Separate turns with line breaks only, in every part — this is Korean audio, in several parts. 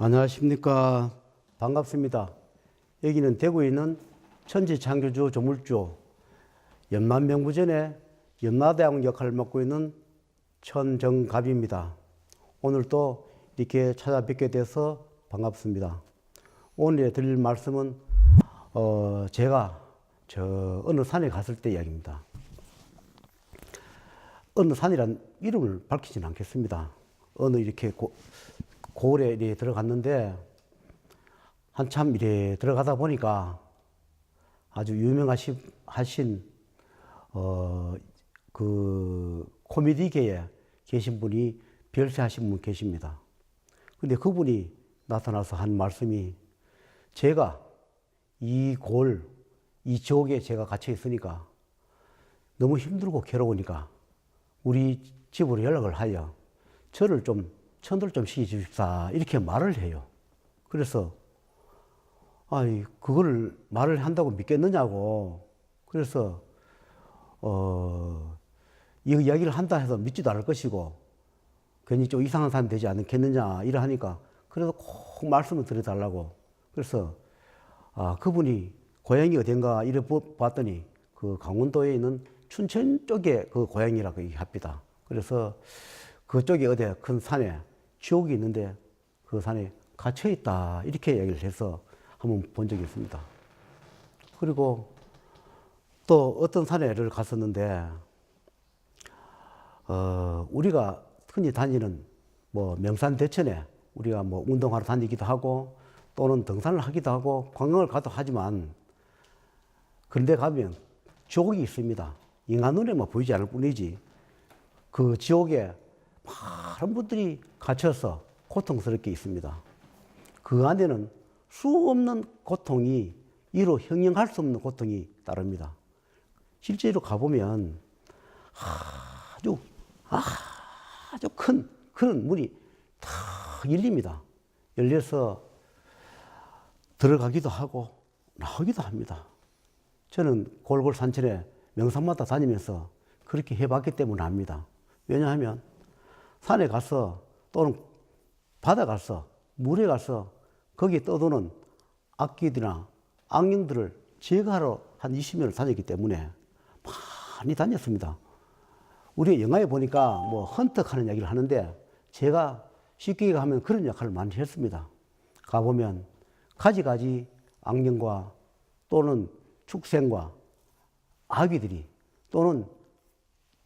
안녕하십니까. 반갑습니다. 여기는 대구에 있는 천지창조주 조물주 연만명부전의 연마대왕 역할을 맡고 있는 천정갑입니다. 오늘 또 이렇게 찾아뵙게 돼서 반갑습니다. 오늘 드릴 말씀은 제가 어느 산에 갔을 때 이야기입니다. 어느 산이란 이름을 밝히지는 않겠습니다. 어느 이렇게 고을에 이렇게 들어갔는데 한참 이래 들어가다 보니까 아주 유명하신 그 코미디계에 계신 분이 별세하신 분 계십니다. 근데 그분이 나타나서 한 말씀이, 제가 이 지옥에 제가 갇혀 있으니까 너무 힘들고 괴로우니까 우리 집으로 연락을 하여 저를 좀 천도를 좀 시켜주십사, 이렇게 말을 해요. 그래서 그걸 말을 한다고 믿겠느냐고. 그래서 이 이야기를 한다 해서 믿지도 않을 것이고 괜히 좀 이상한 사람이 되지 않겠느냐 이래 하니까, 그래서 꼭 말씀을 드려달라고. 그래서 그분이 고향이 어딘가 이래 봤더니 그 강원도에 있는 춘천 쪽에 그 고향이라고 얘기합니다. 그래서 그쪽에 어디 큰 산에 지옥이 있는데 그 산에 갇혀 있다, 이렇게 얘기를 해서 한번 본 적이 있습니다. 그리고 또 어떤 산에를 갔었는데 우리가 흔히 다니는 뭐 명산 대천에 우리가 뭐 운동하러 다니기도 하고 또는 등산을 하기도 하고 관광을 가도 하지만, 그런데 가면 지옥이 있습니다. 인간 눈에만 보이지 않을 뿐이지 그 지옥에 많은 분들이 갇혀서 고통스럽게 있습니다. 그 안에는 수없는 고통이, 이로 형용할 수 없는 고통이 따릅니다. 실제로 가보면 아주 큰 그런 문이 탁 열립니다. 열려서 들어가기도 하고 나오기도 합니다. 저는 골골 산천에 명산마다 다니면서 그렇게 해봤기 때문에 압니다. 왜냐하면 산에 가서 또는 바다 가서 물에 가서 거기에 떠도는 악귀들이나 악령들을 제거하러 한 20년을 다녔기 때문에 많이 다녔습니다. 우리 영화에 보니까 뭐 헌터하는 이야기를 하는데, 제가 쉽게 하면 그런 역할을 많이 했습니다. 가보면 가지가지 악령과 또는 축생과 아귀들이 또는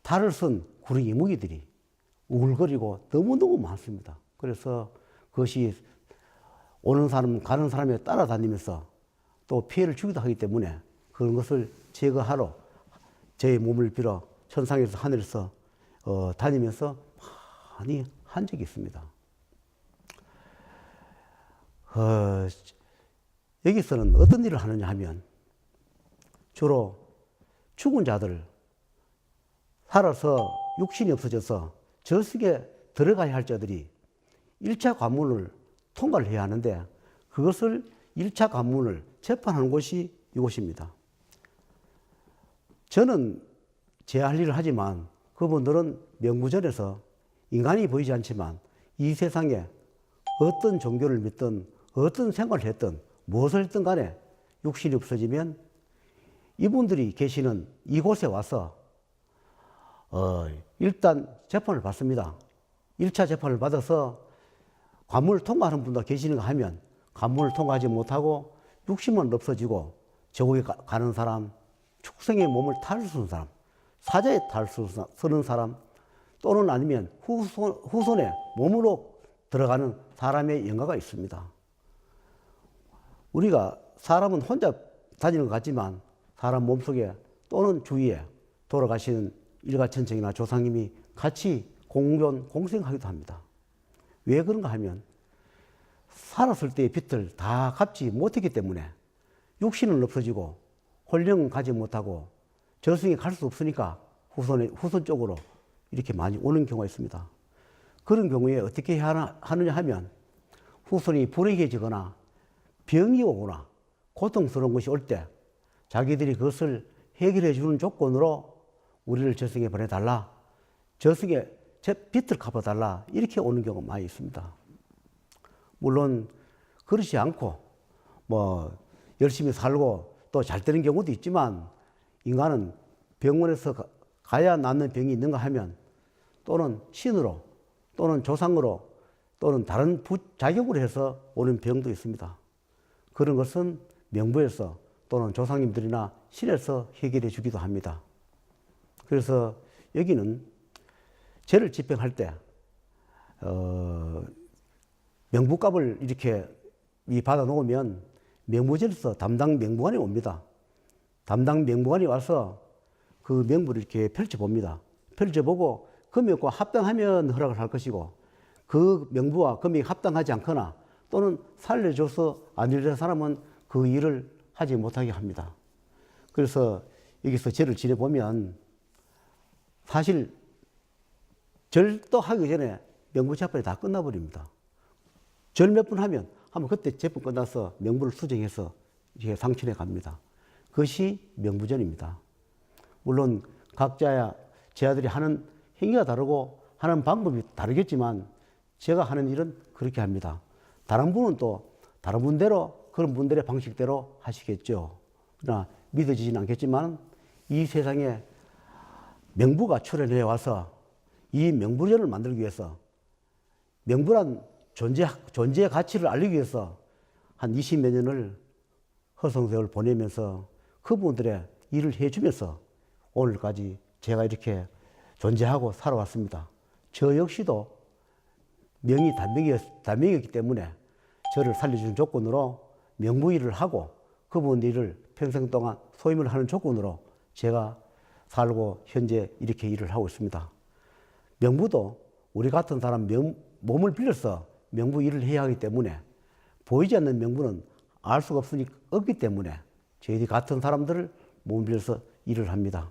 달을 쓴 구렁이 무기들이 우글거리고 너무너무 많습니다. 그래서 그것이 오는 사람 가는 사람에 따라다니면서 또 피해를 주기도 하기 때문에 그런 것을 제거하러 제 몸을 빌어 천상에서 하늘에서 다니면서 많이 한 적이 있습니다. 여기서는 어떤 일을 하느냐 하면, 주로 죽은 자들, 살아서 육신이 없어져서 저승에 들어가야 할 자들이 1차 관문을 통과를 해야 하는데, 그것을 1차 관문을 재판하는 곳이 이곳입니다. 저는 제 할 일을 하지만 그분들은 명부전에서 인간이 보이지 않지만 이 세상에 어떤 종교를 믿든 어떤 생활을 했든 무엇을 했든 간에 육신이 없어지면 이분들이 계시는 이곳에 와서 일단 재판을 받습니다. 1차 재판을 받아서 관문을 통과하는 분도 계시는가 하면 관문을 통과하지 못하고 육신만 없어지고 지옥에 가는 사람, 축생의 몸을 탈 수 있는 사람, 사자에 탈 수 있는 사람, 또는 아니면 후손의 몸으로 들어가는 사람의 영가가 있습니다. 우리가 사람은 혼자 다니는 것 같지만 사람 몸속에 또는 주위에 돌아가시는 일가천청이나 조상님이 같이 공생하기도 합니다. 왜 그런가 하면 살았을 때의 빚을 다 갚지 못했기 때문에 육신은 없어지고 혼령은 가지 못하고 저승에 갈 수 없으니까 후손 쪽으로 이렇게 많이 오는 경우가 있습니다. 그런 경우에 어떻게 하느냐 하면, 후손이 불행해지거나 병이 오거나 고통스러운 것이 올 때 자기들이 그것을 해결해 주는 조건으로 우리를 저승에 보내달라, 저승에 제 빚을 갚아달라, 이렇게 오는 경우가 많이 있습니다. 물론 그렇지 않고 뭐 열심히 살고 또 잘 되는 경우도 있지만 인간은 병원에서 가야 낫는 병이 있는가 하면 또는 신으로 또는 조상으로 또는 다른 부작용으로 해서 오는 병도 있습니다. 그런 것은 명부에서 또는 조상님들이나 신에서 해결해 주기도 합니다. 그래서 여기는 죄를 집행할 때 명부값을 이렇게 받아 놓으면 명부제에서 담당 명부관이 옵니다. 담당 명부관이 와서 그 명부를 이렇게 펼쳐봅니다. 펼쳐보고 금액과 합당하면 허락을 할 것이고 그 명부와 금액이 합당하지 않거나 또는 살려줘서 안 일하는 사람은 그 일을 하지 못하게 합니다. 그래서 여기서 절을 지내보면 사실 절도 하기 전에 명부 재판이 다 끝나버립니다. 절 몇 분 하면 그때 재판 끝나서 명부를 수정해서 이렇게 상천해 갑니다. 그것이 명부전입니다. 물론 각자야 제자들이 하는 행위가 다르고 하는 방법이 다르겠지만 제가 하는 일은 그렇게 합니다. 다른 분은 또 다른 분대로 그런 분들의 방식대로 하시겠죠. 그러나 믿어지지는 않겠지만 이 세상에 명부가 출현해 와서 이 명부전을 만들기 위해서 명부란 존재의 가치를 알리기 위해서 한 20몇 년을 허송세월 보내면서 그분들의 일을 해주면서 오늘까지 제가 이렇게 존재하고 살아왔습니다. 저 역시도 명이 단명이었기 때문에 저를 살려주는 조건으로 명부 일을 하고 그분 일을 평생 동안 소임을 하는 조건으로 제가 살고 현재 이렇게 일을 하고 있습니다. 명부도 우리 같은 사람 몸을 빌려서 명부 일을 해야 하기 때문에 보이지 않는 명부는 알 수가 없기 때문에 저희들 같은 사람들을 몸을 빌려서 일을 합니다.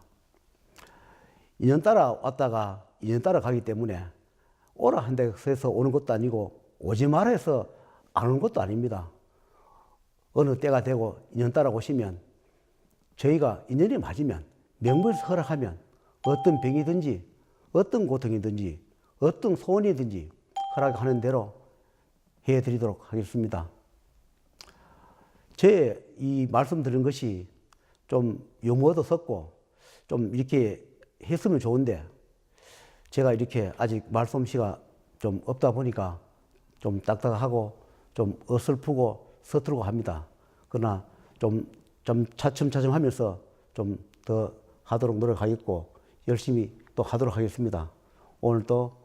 인연 따라 왔다가 인연 따라 가기 때문에 오라 한 데서 오는 것도 아니고 오지 마라 해서 안 오는 것도 아닙니다. 어느 때가 되고 인연 따라 오시면 저희가 인연이 맞으면 명부에서 허락하면 어떤 병이든지 어떤 고통이든지 어떤 소원이든지 허락하는 대로 해드리도록 하겠습니다. 제 이 말씀드린 것이 좀 유머도 섞고 좀 이렇게 했으면 좋은데 제가 이렇게 아직 말솜씨가 좀 없다 보니까 좀 딱딱하고 좀 어설프고 서투르고 합니다. 그러나 좀 차츰차츰 하면서 좀 더 하도록 노력하겠고 열심히 또 하도록 하겠습니다. 오늘 또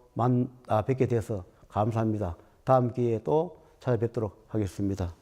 뵙게 돼서 감사합니다. 다음 기회에 또 찾아뵙도록 하겠습니다.